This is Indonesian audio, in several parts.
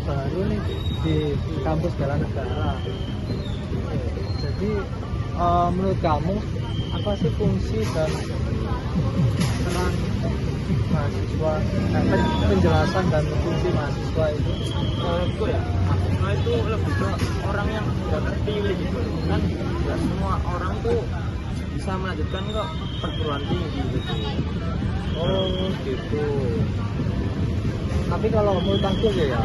baru nih di kampus Bela Negara. Jadi menurut kamu apa sih fungsi dan peran mahasiswa, penjelasan dan fungsi mahasiswa itu? Menurutku ya, mahasiswa itu lebih ke orang yang udah terpilih gitu kan. Ya semua orang tuh bisa melanjutkan kok perguruan tinggi gitu. Oh gitu. Tapi kalau menurut aku sih ya,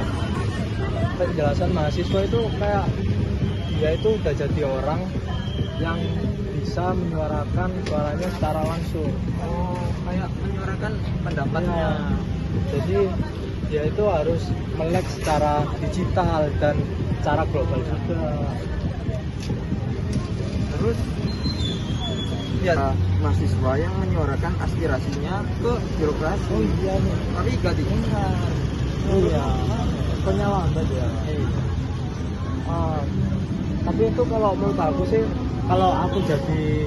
penjelasan mahasiswa itu kayak dia itu udah jadi orang yang bisa menyuarakan suaranya secara langsung. Oh, kayak menyuarakan pendapatnya. Ya, jadi dia itu harus melek secara digital dan secara global juga. Terus ya mahasiswa yang menyuarakan aspirasinya ke birokrasi. Oh iya nih. Tapi gak didengar. Iya. Penyalahan ya. Tapi itu kalau menurut aku sih, kalau aku jadi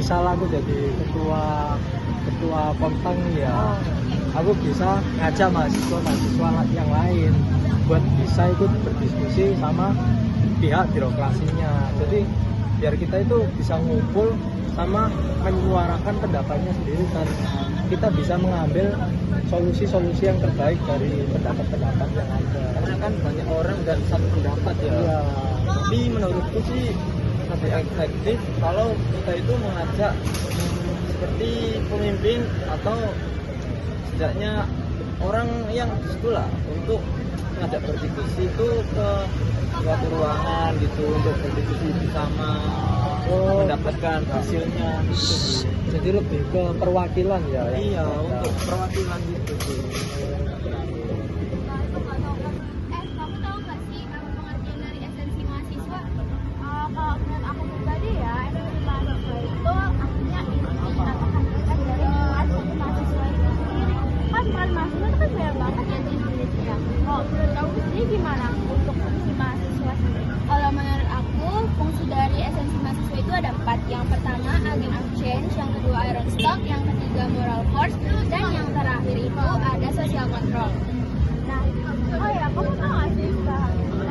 aku jadi ketua Komtang ya, aku bisa ngajak mahasiswa yang lain buat bisa ikut berdiskusi sama pihak birokrasinya. Jadi biar kita itu bisa ngumpul sama menyuarakan pendapatnya sendiri dan kita bisa mengambil solusi-solusi yang terbaik dari pendapat-pendapat yang ada. Karena kan banyak orang dan satu pendapat ya. Iya. Tapi menurutku sih lebih efektif kalau kita itu mengajak seperti pemimpin atau setidaknya orang yang disitulah untuk mengajak berdiskusi itu ke suatu ruangan gitu untuk berdiskusi bersama, mendapatkan hasilnya gitu. Jadi lebih ke perwakilan ya. Iya, untuk perwakilan gitu sih. Kamu tahu nggak sih apa pengertian dari esensi mahasiswa? Kalau menurut aku pribadi ya, esensi mahasiswa itu artinya inti atau hakikat dari esensi mahasiswa itu sendiri. Kan peran mahasiswa itu kan banyak banget ya di Indonesia. Kalau menurut kamu sendiri gimana untuk fungsi mahasiswa sendiri? Kalau menurut aku, fungsi dari esensi mahasiswa itu ada 4. Yang pertama, agent of change. Yang kedua, iron stock. Yang ketiga, moral force. Dan yang terakhir itu ada social control. Nah, oh ya, kamu tahu nggak sih sekarang itu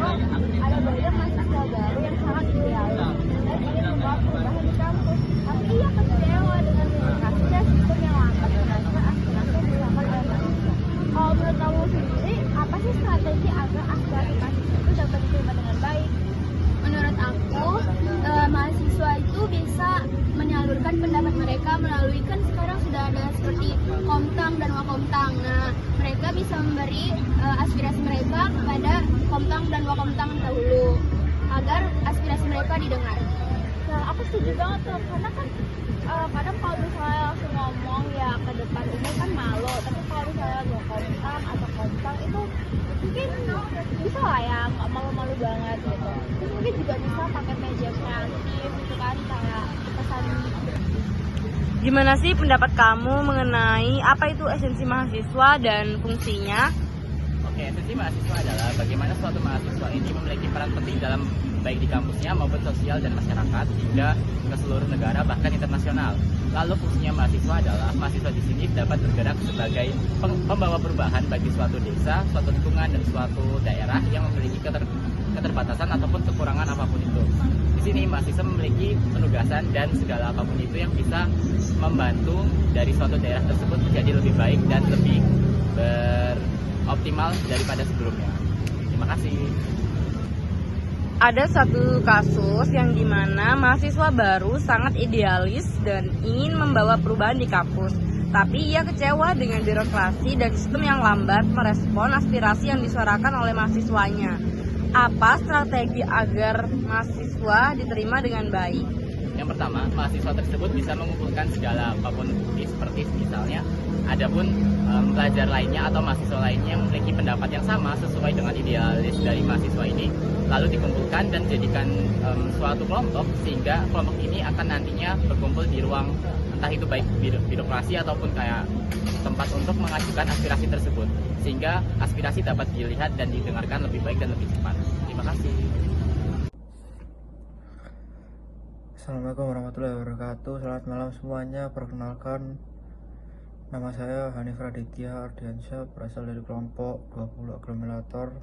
ada banyak mahasiswa baru yang sangat idealis dan ingin membawa perubahan di kampus. Tapi ia kecewa dengan birokrasi dan sistem yang lambat merasa aspirasi yang dilakukan oleh mahasiswa. Kalau menurut kamu sendiri, apa sih strategi agar aspirasi mahasiswa itu dapat diterima dengan baik? Menurut aku, mahasiswa itu bisa menyalurkan pendapat mereka melalui, kan sekarang sudah ada seperti Komtang dan Wakomtang. Nah, mereka bisa memberi aspirasi mereka kepada Komtang dan Wakomtang dahulu agar aspirasi mereka didengar. Nah, aku setuju banget tuh, karena kan kadang kalau misalnya langsung ngomong ya ke depan umum kan malu, tapi kalau misalnya Wakomtang atau Komtang itu mungkin bisa lah ya, nggak malu-malu banget gitu. Terus mungkin juga bisa pakai media kreatif gitu kan, kayak pesan. Gimana sih pendapat kamu mengenai apa itu esensi mahasiswa dan fungsinya? Oke, esensi mahasiswa adalah bagaimana suatu mahasiswa ini memiliki peran penting dalam baik di kampusnya maupun sosial dan masyarakat hingga ke seluruh negara bahkan internasional. Lalu fungsinya mahasiswa adalah mahasiswa di sini dapat bergerak sebagai pembawa perubahan bagi suatu desa, suatu lingkungan dan suatu daerah yang memiliki keterbatasan ataupun kekurangan apapun itu. Di sini mahasiswa memiliki penugasan dan segala apapun itu yang bisa membantu dari suatu daerah tersebut menjadi lebih baik dan lebih beroptimal daripada sebelumnya. Terima kasih. Ada satu kasus yang dimana mahasiswa baru sangat idealis dan ingin membawa perubahan di kampus. Tapi ia kecewa dengan birokrasi dan sistem yang lambat merespon aspirasi yang disuarakan oleh mahasiswanya. Apa strategi agar mahasiswa diterima dengan baik? Yang pertama, mahasiswa tersebut bisa mengumpulkan segala apapun bukti seperti misalnya adapun pelajar lainnya atau mahasiswa lainnya yang memiliki pendapat yang sama sesuai dengan idealis dari mahasiswa ini, lalu dikumpulkan dan jadikan suatu kelompok sehingga kelompok ini akan nantinya berkumpul di ruang entah itu baik birokrasi ataupun kayak tempat untuk mengajukan aspirasi tersebut sehingga aspirasi dapat dilihat dan didengarkan lebih baik dan lebih cepat. Terima kasih. Assalamualaikum warahmatullahi wabarakatuh. Selamat malam semuanya. Perkenalkan, nama saya Hanif Raditya Ardiansyah, berasal dari kelompok 20 Agglomerator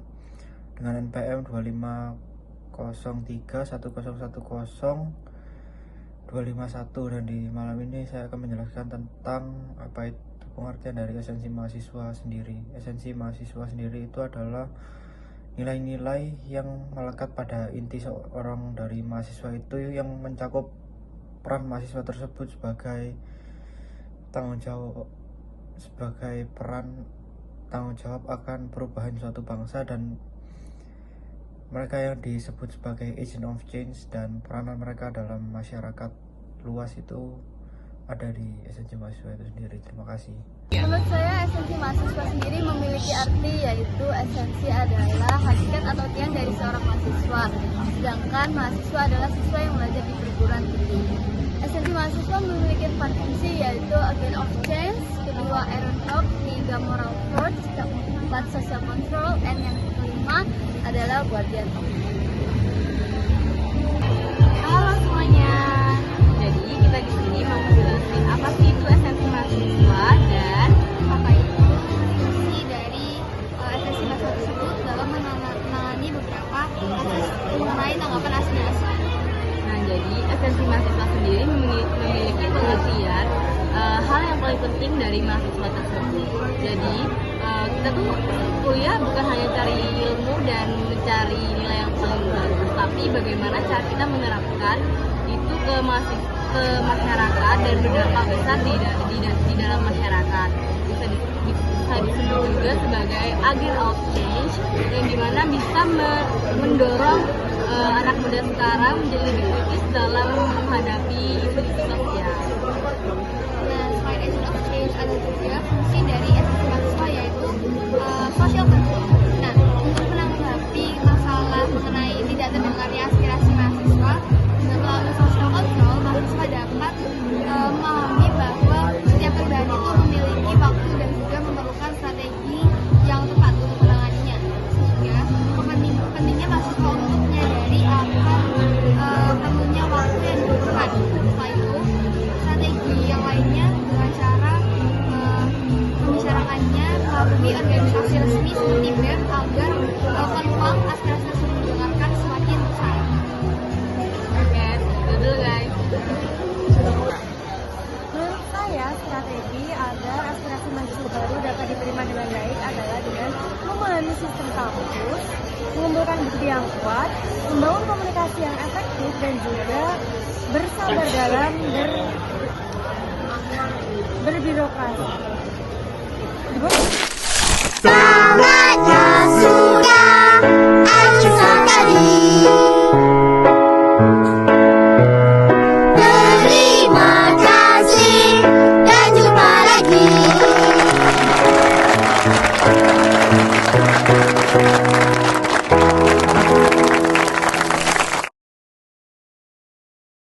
dengan NPM 25031010 dan di malam ini saya akan menjelaskan tentang apa itu pengertian dari esensi mahasiswa sendiri. Esensi mahasiswa sendiri itu adalah nilai-nilai yang melekat pada inti seorang dari mahasiswa itu yang mencakup peran mahasiswa tersebut sebagai tanggung jawab akan perubahan suatu bangsa, dan mereka yang disebut sebagai agent of change dan peranan mereka dalam masyarakat luas itu ada di esensi mahasiswa itu sendiri. Terima kasih. Menurut saya esensi mahasiswa sendiri memiliki arti, yaitu esensi adalah hakikat atau tiang dari seorang mahasiswa, sedangkan mahasiswa adalah siswa yang belajar di perguruan tinggi. Esensi mahasiswa memiliki 4 fungsi, yaitu agent of change, kedua Aaron Hope, ketiga moral force, keempat social control, dan yang kelima adalah guardian of change. Halo semuanya. Jadi kita di sini mau menjelaskan apa sih itu esensi mahasiswa dan Apa itu fungsi dari esensi mahasiswa tersebut dalam menangani beberapa kasus mengenai tanggapan aspirasi. Nah, jadi esensi mahasiswa sendiri memiliki pengertian hal yang paling penting dari mahasiswa tersebut. Jadi kita tuh kuliah bukan hanya cari ilmu dan mencari nilai yang paling bagus, tapi bagaimana cara kita menerapkan itu ke masyarakat dan berdampak besar di dalam masyarakat. Bisa disebut juga sebagai agent of change, yang dimana bisa mendorong anak muda sekarang menjadi lebih kritis dalam menghadapi isu-isu sosial. Nah, selain agent of change, ada juga fungsi dari esensi mahasiswa, yaitu social control. Nah, untuk menanggapi masalah mengenai tidak terdengarnya aspirasi mahasiswa, dengan melalui social control, mahasiswa dapat memahami bahwa setiap perubahan itu memiliki waktu dan juga memerlukan strategi yang tepat untuk menanganinya. Sehingga pentingnya mahasiswa untuk menyadari akan perlunya waktu yang dibutuhkan. Setelah itu, strategi yang lainnya dengan cara membicarakannya melalui organisasi resmi seperti BEM agar peluang aspirasi tersebut didengarkan semakin besar. Oke, dulu guys. Menurut saya, strategi agar aspirasi mahasiswa baru dapat diterima dengan baik adalah dengan memahami sistem kampus, mengumpulkan bukti yang kuat, membangun komunikasi yang efektif, dan juga bersabar dalam berbirokrasi.